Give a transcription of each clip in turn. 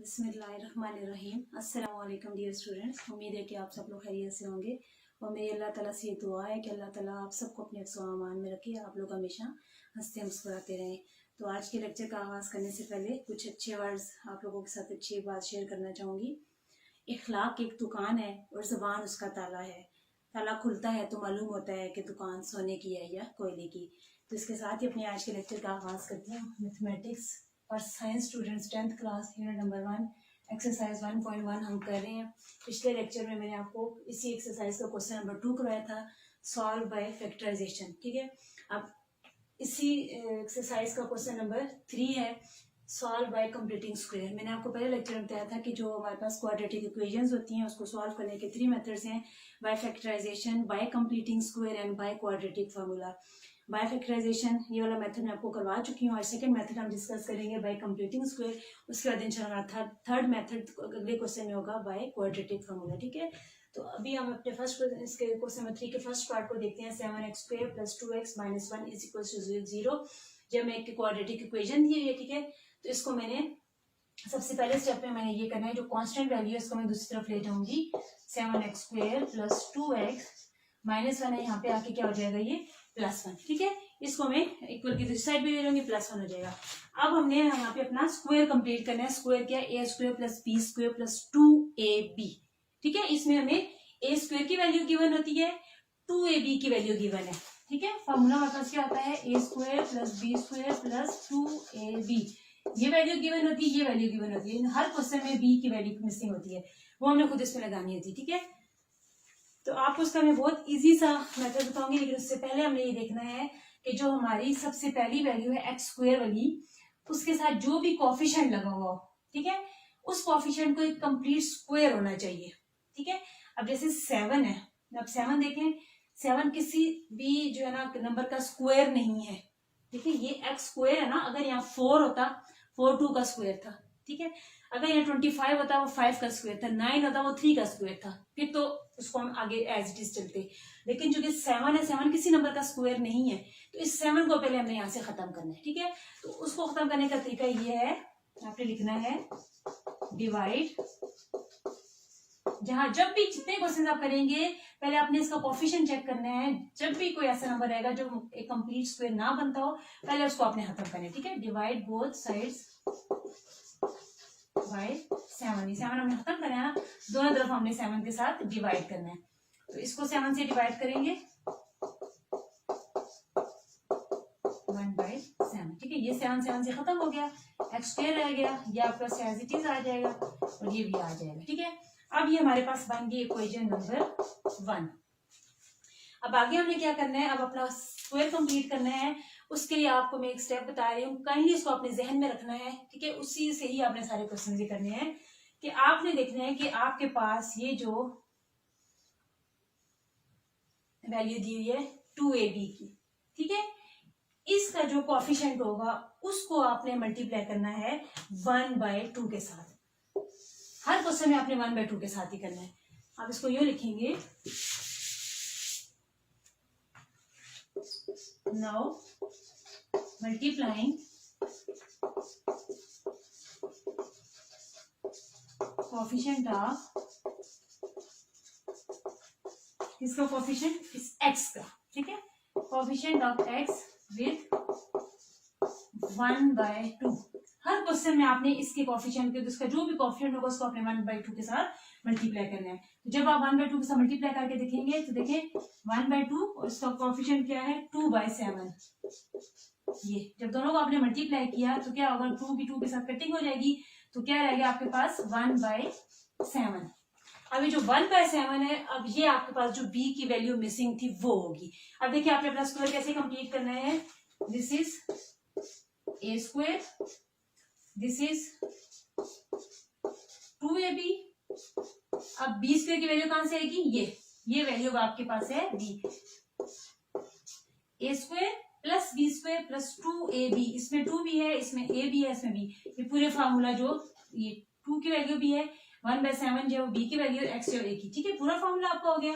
बिस्मिल्लाहिर्रहमानिर्रहीम। अस्सलाम वालेकुम डियर स्टूडेंट्स। उम्मीद है कि आप सब लोग खैरियत से होंगे और मेरी अल्लाह ताला से दुआ है कि अल्लाह ताला आप सबको अपने हिफ्ज़ व अमान में रखे, आप लोग हमेशा हंसते मुस्कुराते रहें। तो आज के लेक्चर का आगाज़ करने से पहले कुछ अच्छे वर्ड्स आप लोगों के साथ अच्छी बात शेयर करना चाहूँगी। इखलाक एक दुकान है और ज़बान उसका ताला है। ताला खुलता है तो मालूम होता है कि दुकान सोने की है या कोयले की। तो इसके साथ ही अपने आज के लेक्चर का आगाज़ करते हैं। मैथमेटिक्स और science students 10th class unit number 1 exercise 1.1 हम कर रहे हैं। पिछले लेक्चर में मैंने आपको इसी एक्सरसाइज का क्वेश्चन नंबर 2 करवाया था, सॉल्व बाय फैक्टराइजेशन। ठीक है, अब इसी एक्सरसाइज का क्वेश्चन नंबर 3 है, सॉल्व बाय कंप्लीटिंग स्क्वायर। मैंने आपको पहले लेक्चर में बताया था कि जो हमारे पास क्वाड्रेटिक इक्वेशंस होती हैं उसको सॉल्व करने के 3 मेथड्स हैं, by factorisation, by completing square and by quadratic formula. By factorisation ये वाला मेथड मैं आपको करवा चुकी हूँ और सेकंड मेथड हम डिस्कस करेंगे बाय कंप्लीटिंग स्क्वायर। उसके बाद इंशाल्लाह थर्ड मेथड अगले क्वेश्चन में होगा बाय क्वाड्रेटिक फार्मूला। ठीक है, तो अभी हम अपने फर्स्ट इसके क्वेश्चन नंबर 3 के फर्स्ट पार्ट को देखते हैं। 7x² + 2x - 1 = 0। जब मैं एक क्वाड्रेटिक इक्वेशन दी है, ठीक है, तो इसको मैंने सबसे पहले स्टेप में मैंने ये करना है, जो कांस्टेंट वैल्यू है इसको मैं दूसरी तरफ ले जाऊंगी। 7x² + 2x - 1 है, यहाँ पे आके क्या हो जाएगा, ये +1। ठीक है, इसको मैं इक्वल की दूसरी साइड भी ले लूंगी, +1 हो जाएगा। अब हमने यहाँ पे अपना स्क्वायर कंप्लीट करना है। स्क्वायर क्या है, a² + b² + 2ab। ठीक है, इसमें हमें a² की वैल्यू गिवन होती है, 2ab की वैल्यू गिवन है। ठीक है, फॉर्मूला हमारे पास क्या होता है, a² + b² + 2ab। ये वैल्यू गिवन होती है, ये वैल्यू गिवन होती है। हर क्वेश्चन में b की वैल्यू मिसिंग होती है, वो हमने खुद इसमें लगानी होती है। ठीक है, तो आपको उसका मैं बहुत इजी सा मेथड बताऊंगी, लेकिन उससे पहले हमने ये देखना है कि जो हमारी सबसे पहली वैल्यू है x² वाली, उसके साथ जो भी कोफिशिएंट लगा हुआ हो, ठीक है, उस कोफिशिएंट को एक कंप्लीट स्क्वायर होना चाहिए। ठीक है, अब जैसे 7 है, अब 7 देखें, 7 किसी भी जो है ना नंबर का स्क्वायर नहीं है। ठीक है, ये x² है ना, अगर यहाँ 4 होता, 4 2 का स्क्वायर था। ठीक है, अगर यहाँ 25 होता, वो 5 का स्क्वायर था। 9 होता, वो 3 का स्क्वायर था। फिर तो उसको हम आगे एज इट इज चलते, लेकिन जो कि 7 है, 7 किसी नंबर का स्क्वायर नहीं है, तो इस 7 को पहले हमने यहाँ से खत्म करना है। ठीक है, तो उसको खत्म करने का तरीका ये है, आपने लिखना है डिवाइड। जहां जब भी जितने क्वेश्चन आप करेंगे, पहले आपने इसका कोफिशिएंट चेक करना है। जब भी कोई ऐसा नंबर रहेगा जो एक कंप्लीट स्क्वायर ना बनता हो, पहले उसको आपने खत्म करना है। ठीक है, डिवाइड बोथ साइड्स बाय 7। 7 हमने खत्म करना है ना, दोनों तरफ हमने 7 के साथ डिवाइड करना है। तो इसको 7 से डिवाइड करेंगे, 1/7। ठीक है, ये 7 से खत्म हो गया, x² रह गया, ये आपका एज इट इज आ जाएगा और ये भी आ जाएगा। ठीक है, अब ये हमारे पास बन गई इक्वेशन नंबर 1। अब आगे हमने क्या करना है, अब अपना स्क्वायर कंप्लीट करना है। उसके लिए आपको मैं एक स्टेप बता रही हूँ, काइंडली इसको अपने जहन में रखना है। ठीक है, उसी से ही आपने सारे क्वेश्चन ये करने हैं कि आपने देखना है कि आपके पास ये जो वैल्यू दी हुई है 2ab की, ठीक है, इसका जो कोफिशिएंट होगा उसको आपने मल्टीप्लाई करना है 1/2 के साथ। हर क्वेश्चन में आपने 1/2 के साथ ही करना है। आप इसको यूं लिखेंगे, नाउ मल्टीप्लाइंग कोफिशिएंट ऑफ, इसका कोफिशिएंट इस x का, ठीक है, coefficient of x with 1/2। Her question में आपने इसके कोफिशिएंट के, इसका जो भी कोफिशिएंट होगा उसको आपने 1/2 के साथ मल्टीप्लाई करना है। तो जब आप 1/2 के साथ मल्टीप्लाई करके देखेंगे तो देखें 1/2 और इसका कोफिशिएंट क्या है 2/7। ये जब दोनों को आपने मल्टीप्लाई किया तो क्या होगा, 2 की 2 के साथ कटिंग हो जाएगी, तो क्या रहेगा आपके पास 1/7। अभी जो 1/7 है, अब ये आपके पास जो b की वैल्यू मिसिंग थी वो होगी। अब देखिए आपने अपना स्क्वायर कैसे कंप्लीट करना है, this is a², this is 2ab। अब b² की वैल्यू कहां से आएगी, ये वैल्यू आपके पास है b, a² + b² + 2ab। इसमें 2 भी है, इसमें a भी है, इसमें b। ये पूरे फार्मूला जो ये 2 की वैल्यू भी है, 1/7 जो b की वैल्यू x और a की। ठीक है, पूरा फार्मूला आपका हो गया।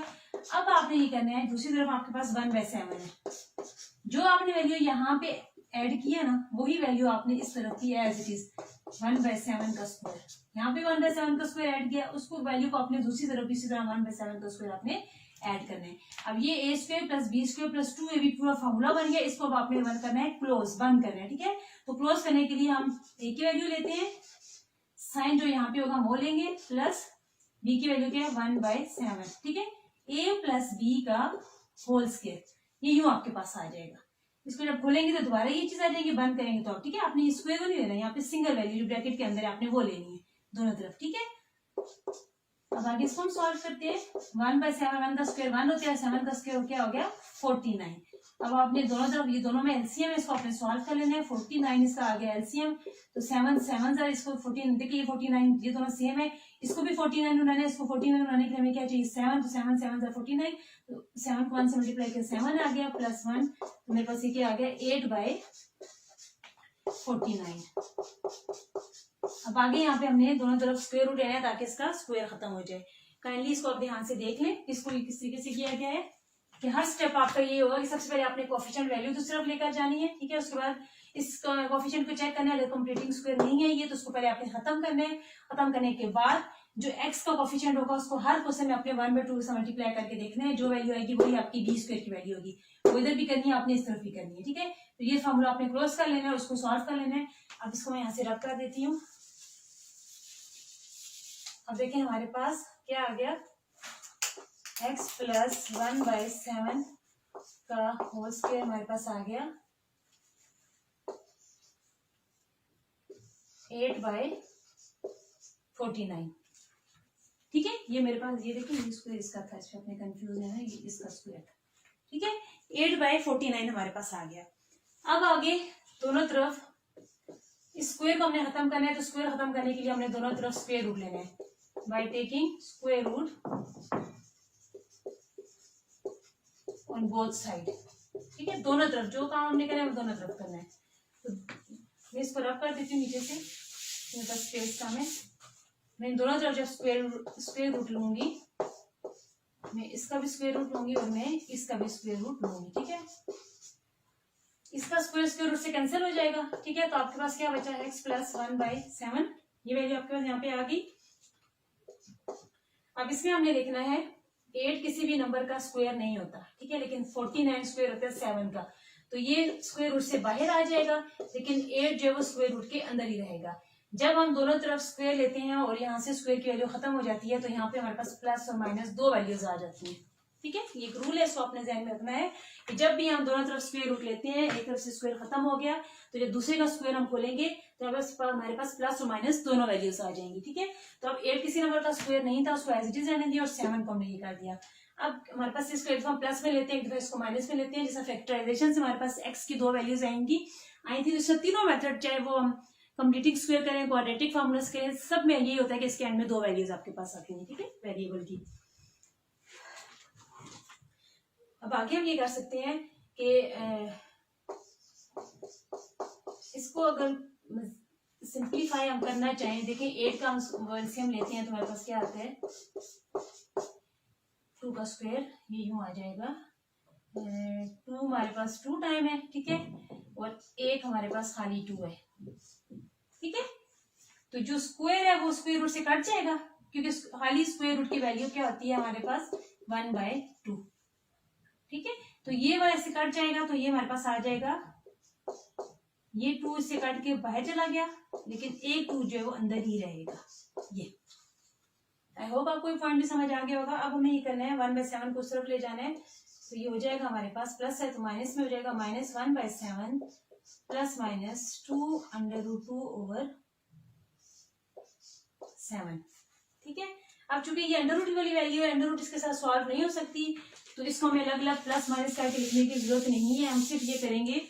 अब आपने ये करना है, दूसरी तरफ आपके पास 1/7 है, जो आपने वैल्यू यहाँ पे ऐड किया ना, वही वैल्यू आपने इस तरफ की एज इट इज 1/7 का स्क्वायर, यहाँ पे 1/7 का स्क्वायर ऐड किया, उसको वैल्यू को अपने दूसरी तरफ इसी तरह 1/7 का स्क्वायर आपने ऐड करना है। अब ये A square plus B square plus 2ab पूरा फॉर्मूला बन गया, इसको अब आपने बंद करना है, क्लोज बंद करना है। ठीक है, तो क्लोज करने के लिए हम ए की वैल्यू लेते हैं, साइन जो यहाँ पे होगा वो लेंगे, प्लस बी की वैल्यू क्या है 1/7। ठीक है, ए प्लस बी का होल स्क्वायर, ये यूं आपके पास आ जाएगा। इसको जब खोलेंगे तो दोबारा ये चीज आ जाएगी, बंद करेंगे तो। ठीक है, आपने स्क्वायर को नहीं लेना, यहाँ पे सिंगल वैल्यू जो ब्रैकेट के अंदर है आपने वो लेनी है दोनों तरफ। ठीक है, अब आगे इसको हम सॉल्व करते हैं। 1/7, 1 का स्क्वायर 1 होता है, 7 का स्क्वायर क्या हो गया 49। अब आपने दोनों तरफ, ये दोनों में एलसीएम है, इसको आपने सॉल्व कर लेना है। 49 इसका आ गया एलसीएम, तो 7 7 इसको 14, देखिए ये 49 ये दोनों सेम है, इसको भी 49 बनाना है, इसको 49 बनाने के लिए हमें क्या चाहिए 7, तो 7 7 49, तो 7 को 1 से मल्टीप्लाई किया 7 आ गया प्लस 1, तो मेरे पास ये क्या आ गया 8/49। अब आगे यहाँ पे हमने दोनों तरफ स्क्वायर रूट लेना है ताकि इसका स्क्वायर खत्म हो जाए। काइंडली इसको आप ध्यान से देख लें, इसको किस तरीके से किया गया है कि हर स्टेप आपका ये होगा कि सबसे पहले आपने कोफिशिएंट वैल्यू दूसरी तरफ लेकर जानी है। ठीक है, उसके बाद इस कोफिशिएंट को चेक करना है, अगर कंप्लीटिंग स्क्वायर नहीं है ये तो उसको पहले आपने खत्म करना है। खत्म करने के बाद जो x का कोफिशिएंट होगा उसको हर क्वेश्चन में अपने 1/2 से मल्टीप्लाई करके देखना है, जो वैल्यू आएगी वही आपकी बी स्क्वायर की वैल्यू होगी, वो इधर भी करनी है आपने इस तरफ भी करनी है। ठीक है, तो ये फॉर्मूला आपने क्लोज कर लेना है, उसको सॉल्व कर लेना है। अब इसको मैं यहाँ से रब कर देती हूँ। अब देखिए हमारे पास क्या आ गया, x प्लस 1/7 का होल स्क्वायर हमारे पास आ गया 8/49। ठीक है, ये मेरे पास, ये देखिए ये स्क्वायर इसका था, इसमें अपने कंफ्यूज है ना, ये इसका स्क्वायर था। ठीक है, 8/49 हमारे पास आ गया। अब आगे दोनों तरफ स्क्वायर को हमने खत्म करना है, तो स्क्वायर खत्म करने के लिए हमने दोनों तरफ स्क्वायर रूट लेना है by taking square root on both side. ठीक है, दोनों तरफ जो काम हमने करना है वो दोनों तरफ करना है। तो मैं इसको रब कर देती हूँ नीचे से, मेरे पास स्पेस का मैं दोनों तरफ जब स्क्वायर रूट लूंगी, मैं इसका भी स्क्वायर रूट लूंगी और मैं इसका भी स्क्वायर रूट लूंगी। ठीक है, इसका स्क्वायर रूट से कैंसिल हो जाएगा। ठीक है, तो आपके पास क्या बचा है x प्लस 1/7, ये वैल्यू आपके पास यहाँ पे आ गई। अब इसमें हमने देखना है 8 किसी भी नंबर का स्क्वायर नहीं होता। ठीक है, लेकिन 49 स्क्वायर होता है 7 का, तो ये स्क्वायर रूट से बाहर आ जाएगा, लेकिन 8 जो है वो स्क्वायर रूट के अंदर ही रहेगा। जब हम दोनों तरफ स्क्वायर लेते हैं और यहाँ से स्क्वायर की वैल्यू खत्म हो जाती है, तो यहाँ पे हमारे पास प्लस और माइनस दो वैल्यूज आ जाती हैं। ठीक है, ये एक रूल है, इसको अपने ध्यान में रखना है कि जब भी हम दोनों तरफ स्क्वायर रूट लेते हैं, एक तरफ से स्क्वायर खत्म हो गया तो जब दूसरे का स्क्वायर हम खोलेंगे तो हमारे पास प्लस और माइनस दोनों वैल्यूज आ जाएंगी। ठीक है, तो अब 8 किसी नंबर का स्क्वायर नहीं था, उसको एज इट इज रहने दिया और 7 को हमने ये कर दिया। अब हमारे पास इसको एक दफा प्लस में लेते हैं, एक दफा इसको माइनस में लेते हैं, जैसा फैक्टराइजेशन से हमारे पास एक्स की दो वैल्यूज आई थी। तो तीनों मेथड, चाहे वो हम कंप्लीटिंग स्क्वायर करें, क्वाड्रेटिक फार्मूलास करें, सब में यही होता है कि इसके एंड में दो वैल्यूज आपके पास आती हैं। ठीक है, वेरिएबल की। अब आगे हम ये कर सकते हैं कि इसको अगर सिंप्लीफाई हम करना चाहें, देखिए 8 का एलसीएम लेते हैं तो हमारे पास क्या आता है 2 का स्क्वायर, ये यूं आ जाएगा 2 हमारे पास 2 टाइम है। ठीक है, और 1 हमारे पास खाली 2 है। ठीक है, तो जो स्क्वायर है वो स्क्वायर रूट से कट जाएगा, क्योंकि खाली स्क्वायर रूट की वैल्यू क्या होती है हमारे पास 1/2। ठीक है, तो ये वाला ऐसे कट जाएगा, तो ये हमारे पास आ जाएगा, ये 2 इससे कट के बाहर चला गया, लेकिन एक 2 जो है वो अंदर ही रहेगा। ये आई होप आपको ये पॉइंट भी समझ आ गया होगा। अब हमें ये करना है 1/7 को उस तरफ ले जाना है, तो ये हो जाएगा हमारे पास प्लस है तो माइनस में हो जाएगा, -1/7 प्लस माइनस 2√2/7। ठीक है, अब चूंकि ये अंडर रूट वाली वैल्यू है, अंडर रूट इसके साथ सॉल्व नहीं हो सकती, तो इसको हमें अलग अलग प्लस माइनस करके लिखने की जरूरत नहीं है। हम सिर्फ ये करेंगे,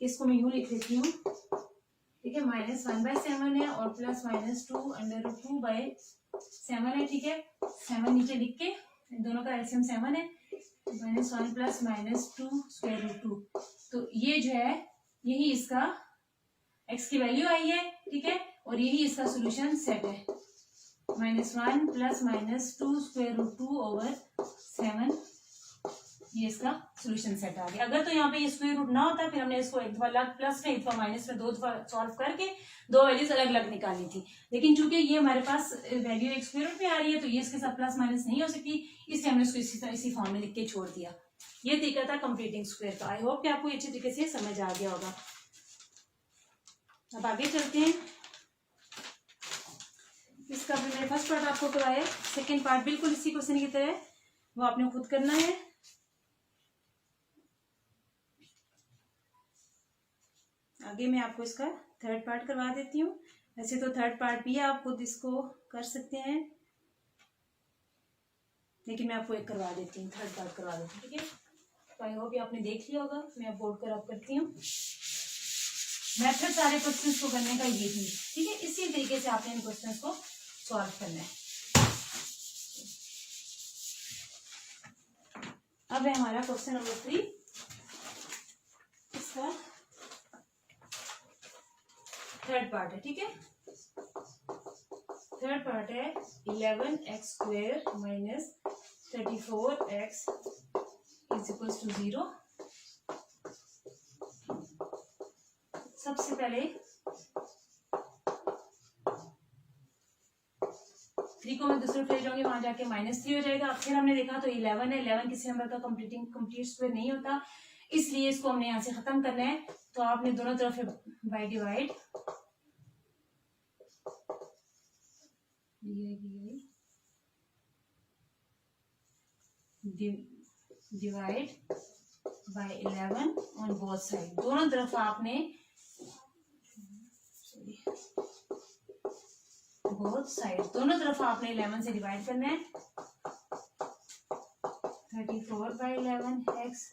इसको मैं यूं लिख देती हूँ। ठीक है, -1/7 है और प्लस माइनस 2√2/7 है। ठीक है, 7 नीचे लिख के, दोनों का एलसीएम 7 है, -1 प्लस -2√2। तो ये जो है यही इसका x की वैल्यू आई है। ठीक है, और यही इसका सोल्यूशन सेट है, -1 प्लस -2√2/7 ये इसका सोल्यूशन सेट आ गया। अगर तो यहाँ पे ये स्क्वायर रूट ना होता, फिर हमने इसको एक दफा प्लस में एक दफा माइनस में दो दफा सॉल्व करके दो वैल्यूज अलग अलग निकालनी थी, लेकिन चूंकि ये हमारे पास वैल्यू एक स्क्वायर रूट में आ रही है तो ये इसके साथ प्लस माइनस नहीं हो सकती, इसलिए हमने इसको इसी फॉर्म में लिख के छोड़ दिया। ये तरीका था कंप्लीटिंग स्क्वायर का। आई होप कि आपको अच्छी तरीके से समझ आ गया होगा। अब आगे चलते हैं। इसका भी मैंने फर्स्ट पार्ट आपको करवाया, सेकेंड पार्ट बिल्कुल इसी क्वेश्चन की तरह वो आपने खुद करना है। आगे मैं आपको इसका थर्ड पार्ट करवा देती हूँ। वैसे तो थर्ड पार्ट भी आप खुद इसको कर सकते हैं, लेकिन मैं आपको एक करवा देती हूँ, थर्ड पार्ट करवा देती हूँ, ठीक है। तो आई होप आपने देख लिया होगा। मैं बोर्ड पर आप करती हूँ। मेथड सारे क्वेश्चंस को करने का ये ही, ठीक है। इसी तरीके से आपने इन क्वेश्चंस को सॉल्व करना है। अब है हमारा क्वेश्चन नंबर 3। इसका थर्ड पार्ट है, ठीक है। थर्ड पार्ट है 11x² minus 34x is equals to 0। सबसे पहले 3 को मैं दूसरे पे जाऊंगी, वहां जाके -3 हो जाएगा। फिर हमने देखा तो 11 है, 11 किसी नंबर का कंप्लीट स्क्वायर नहीं होता, इसलिए इसको हमने यहाँ से खत्म करना है। तो आपने दोनों तरफ by divide divide by 11 on both side. दोनों तरफ आपने बोथ साइड दोनों तरफ आपने 11 से डिवाइड करना है। 34/11 x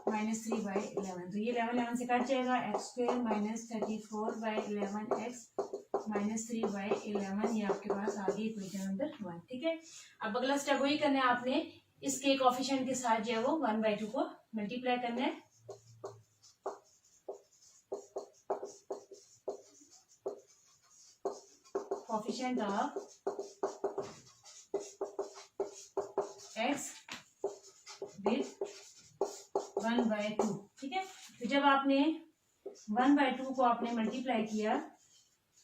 माइनस 3/11, तो ये 11 से कट जाएगा। x² माइनस 34/11 x माइनस 3/11, ये आपके पास आ गई इक्वेशन नंबर 1, ठीक है। अब अगला स्टेप वही करना है, आपने इसके कोएफिशिएंट के साथ जो है वो 1/2 को मल्टीप्लाई करना है। कोएफिशिएंट ऑफ x विद 1/2, ठीक है। तो जब आपने 1/2 को आपने मल्टीप्लाई किया,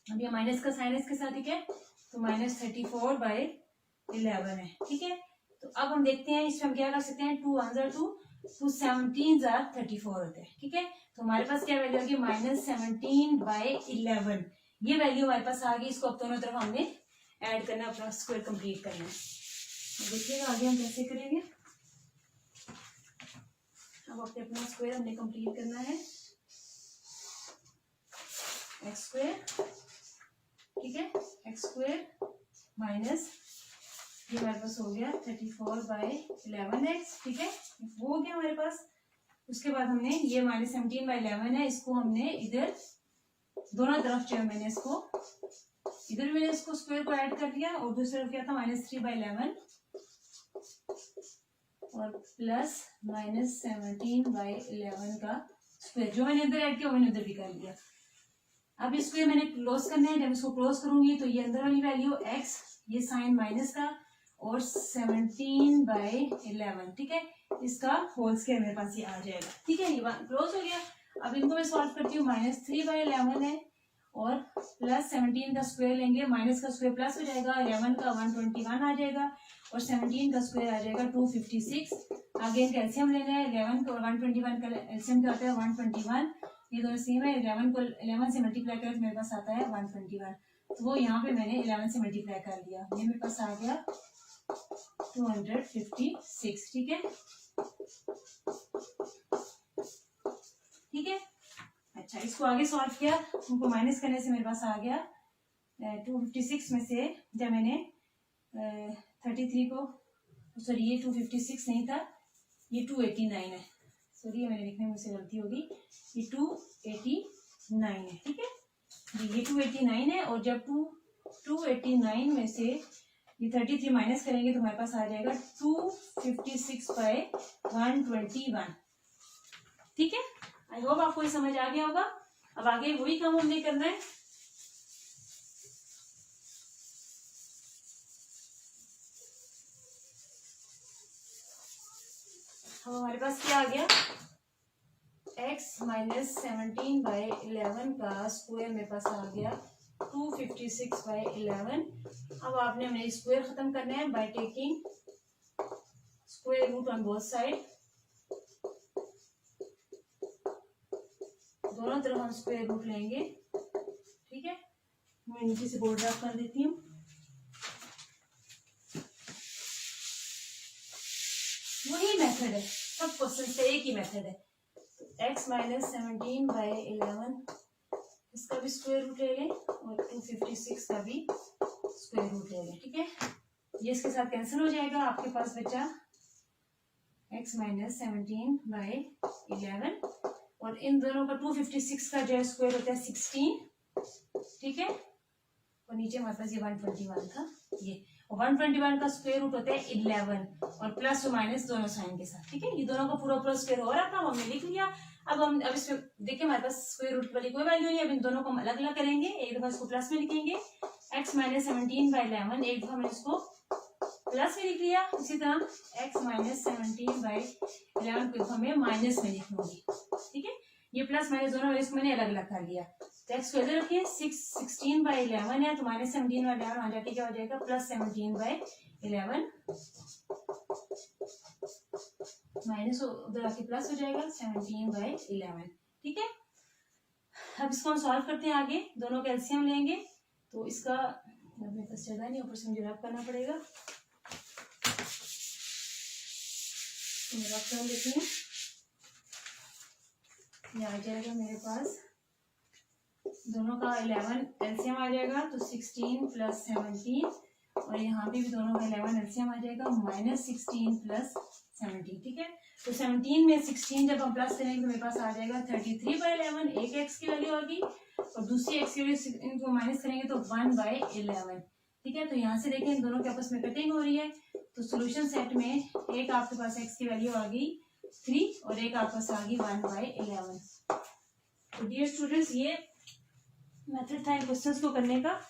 अब ये माइनस का साइन इसके साथ, ठीक है, तो -34/11 है, ठीक है। तो अब हम देखते हैं इसमें हम क्या कर सकते हैं। 2 1 2 2 17 34 होते हैं, ठीक है। तो हमारे पास क्या वैल्यू होगी, -17/11। ये वैल्यू हमारे पास आ गई। इसको अब दोनों तरफ हमने ऐड करना, अपना स्क्वायर कंप्लीट करना है। देखिएगा आगे हम कैसे करेंगे। अब अपना स्क्वायर हमने कंप्लीट करना है। x², ठीक है, x² माइनस ये हमारे पास हो गया 34/11x, ठीक है, वो हो गया हमारे पास। उसके बाद हमने ये -17/11 है, इसको हमने इधर दोनों तरफ जो है मैंने इसको इधर मैंने इसको स्क्वायर को ऐड कर लिया, और दूसरी तरफ क्या था -3/11 और प्लस -17/11 का स्क्वायर, जो मैंने इधर ऐड किया वो मैंने उधर भी कर लिया। अब इसको ये मैंने क्लोज करना है। जब इसको क्लोज करूंगी तो ये अंदर वाली वैल्यू x, ये साइन माइनस का, और 17/11, ठीक है, इसका होल स्क्वायर मेरे पास ये आ जाएगा, ठीक है। ये क्लोज हो गया। अब इनको मैं सॉल्व करती हूँ। -3/11 है और प्लस 17 का स्क्वायर लेंगे, माइनस का स्क्वायर प्लस हो जाएगा, 11 का 121 आ जाएगा, और 17 का स्क्वायर आ जाएगा 256। आगे कैल्सियम लेना है। 11 को 121 का एलसीएम क्या होता है 121, ये दोनों सेम है। 11 को 11 से मल्टीप्लाई करें तो मेरे पास आता है 121, तो वो यहाँ पे मैंने 11 से मल्टीप्लाई कर दिया, ये मेरे पास आ गया 256, ठीक है, ठीक है। अच्छा, इसको आगे सॉल्व किया, उनको माइनस करने से मेरे पास आ गया 256 में से, जब मैंने 33 को, सॉरी ये 256 नहीं था, ये 289 है, सॉरी ये मैंने लिखने में मुझसे गलती होगी, ये 289 है, ठीक है, ये 289 है। और जब 289 में से ये 33 माइनस करेंगे तो हमारे पास आ जाएगा 256/121, ठीक है। आई होप आपको ये समझ आ गया होगा। अब आगे वही काम हमने करना है। अब हमारे पास क्या आ गया, x माइनस 17/11 का स्क्वायर मेरे पास आ गया 256/11। अब आपने हमें स्क्वायर खत्म करना है by taking square root on both side. दोनों तरफ हम स्क्वायर रूट लेंगे, ठीक है। मैं नीचे से बोर्ड ड्राफ्ट कर देती हूँ। वही मेथड है, सब क्वेश्चन से एक ही मेथड है। x माइनस 17/11 इसका भी स्क्वायर रूट ले लें और 256 का भी स्क्वायर रूट ले लें, ठीक है। ये इसके साथ कैंसिल हो जाएगा, आपके पास बचा x माइनस 17/11 और इन दोनों का 256 का जो स्क्वायर होता है 16, ठीक है। और नीचे हमारे पास ये 121 था, ये 121 का स्क्वायर रूट होता है 11 और प्लस और माइनस दोनों साइन के साथ, ठीक है। ये दोनों का पूरा स्क्वायर हो रहा था, हमने लिख लिया। अब इसमें देखिए हमारे पास स्क्वायर रूट वाली कोई वैल्यू नहीं है। अब इन दोनों को हम अलग अलग करेंगे, एक दफा इसको प्लस में लिखेंगे x माइनस 17/11, एक दफा हमने इसको प्लस में लिख लिया। इसी तरह x माइनस 17/11 को हमें माइनस में लिखूंगी, ठीक है। ये प्लस माइनस दोनों इसको मैंने अलग अलग कर लिया। तो x को इधर रखिए, 16/11 है तो माइनस 17/11 आ जाके क्या हो जाएगा, प्लस 17/11 माइनस उधर आके प्लस हो जाएगा 17/11, ठीक है। अब इसको हम सॉल्व करते हैं आगे, दोनों का एलसीएम लेंगे। तो इसका मेरे पास जगह नहीं, ऊपर से मुझे रब करना पड़ेगा, तो मैं रब कर लेती हूँ। ये आ जाएगा मेरे पास दोनों का 11 एलसीएम आ जाएगा, तो 16 प्लस 17 और यहाँ पे भी दोनों का 11 एलसीएम आ जाएगा माइनस 16 प्लस 17, ठीक है। तो 17 में 16 जब हम प्लस करेंगे तो मेरे पास आ जाएगा 33/11, एक x की वैल्यू होगी और दूसरी x की वैल्यू इनको माइनस करेंगे तो 1/11, ठीक है। तो यहाँ से देखें इन दोनों के आपस में कटिंग हो रही है, तो सोल्यूशन सेट में एक आपके पास x की वैल्यू आ गई 3 और एक आपके पास आ गई 1/11। तो डियर स्टूडेंट्स, ये मेथड था इन क्वेश्चंस को करने का।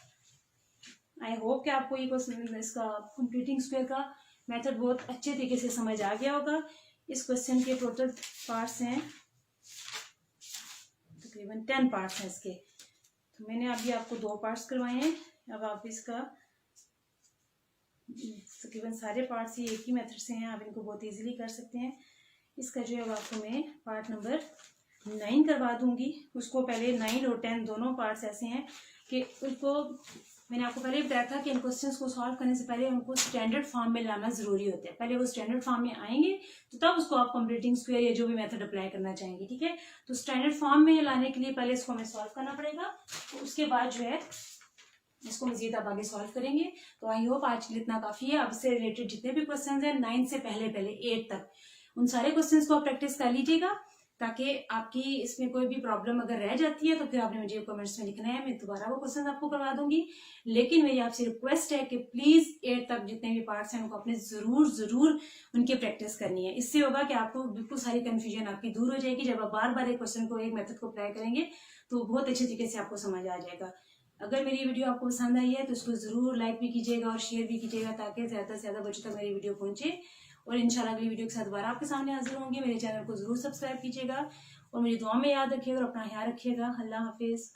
आई होप कि आपको ये क्वेश्चन इसका कंप्लीटिंग स्क्वायर का मेथड बहुत अच्छे तरीके से समझ आ गया होगा। इस क्वेश्चन के टोटल पार्ट्स हैं तकरीबन 10 पार्ट्स हैं इसके। तो मैंने अभी आपको 2 पार्ट्स करवाए हैं। अब आप इसका तकरीबन सारे पार्ट्स ही एक ही मेथड से हैं, आप इनको बहुत इजीली कर सकते हैं। इसका जो है आपको मैं पार्ट नंबर 9 करवा दूंगी। उसको पहले 9 और 10 दोनों पार्ट्स ऐसे हैं कि उसको मैंने आपको पहले बताया था कि इन क्वेश्चंस को सॉल्व करने से पहले उनको स्टैंडर्ड फॉर्म में लाना जरूरी होता है। पहले वो स्टैंडर्ड फॉर्म में आएंगे तो तब उसको आप कंप्लीटिंग स्क्वायर या जो भी मेथड अप्लाई करना चाहेंगे, ठीक है। तो स्टैंडर्ड फॉर्म में लाने के लिए पहले इसको हमें सॉल्व करना पड़ेगा, तो उसके बाद जो है इसको मजीद आप आगे सॉल्व करेंगे। तो आई होप आज के लिए इतना काफी है। अब से रिलेटेड जितने भी क्वेश्चन हैं 9 से पहले 8 तक उन सारे क्वेश्चन को आप प्रैक्टिस कर लीजिएगा, ताकि आपकी इसमें कोई भी प्रॉब्लम अगर रह जाती है तो फिर आपने मुझे कमेंट्स में लिखना है, मैं दोबारा वो क्वेश्चन आपको करवा दूंगी। लेकिन मेरी आपसे रिक्वेस्ट है कि प्लीज 8 तक जितने भी पार्ट्स हैं उनको अपने जरूर उनकी प्रैक्टिस करनी है। इससे होगा कि आपको बिल्कुल सारी कंफ्यूजन आपकी दूर हो जाएगी। जब आप बार बार एक क्वेश्चन को, एक मेथड को अप्लाई करेंगे तो बहुत अच्छे तरीके से आपको समझ आ जाएगा। अगर मेरी वीडियो आपको पसंद आई है तो इसको जरूर लाइक भी कीजिएगा और शेयर भी कीजिएगा, ताकि ज्यादा से ज्यादा बच्चों तक मेरी वीडियो पहुंचे। और इंशाल्लाह अगली वीडियो के साथ दोबारा आपके सामने हाजिर होंगे। मेरे चैनल को जरूर सब्सक्राइब कीजिएगा और मेरी दुआ में याद रखिएगा और अपना ख्याल रखिएगा। अल्लाह हाफिज।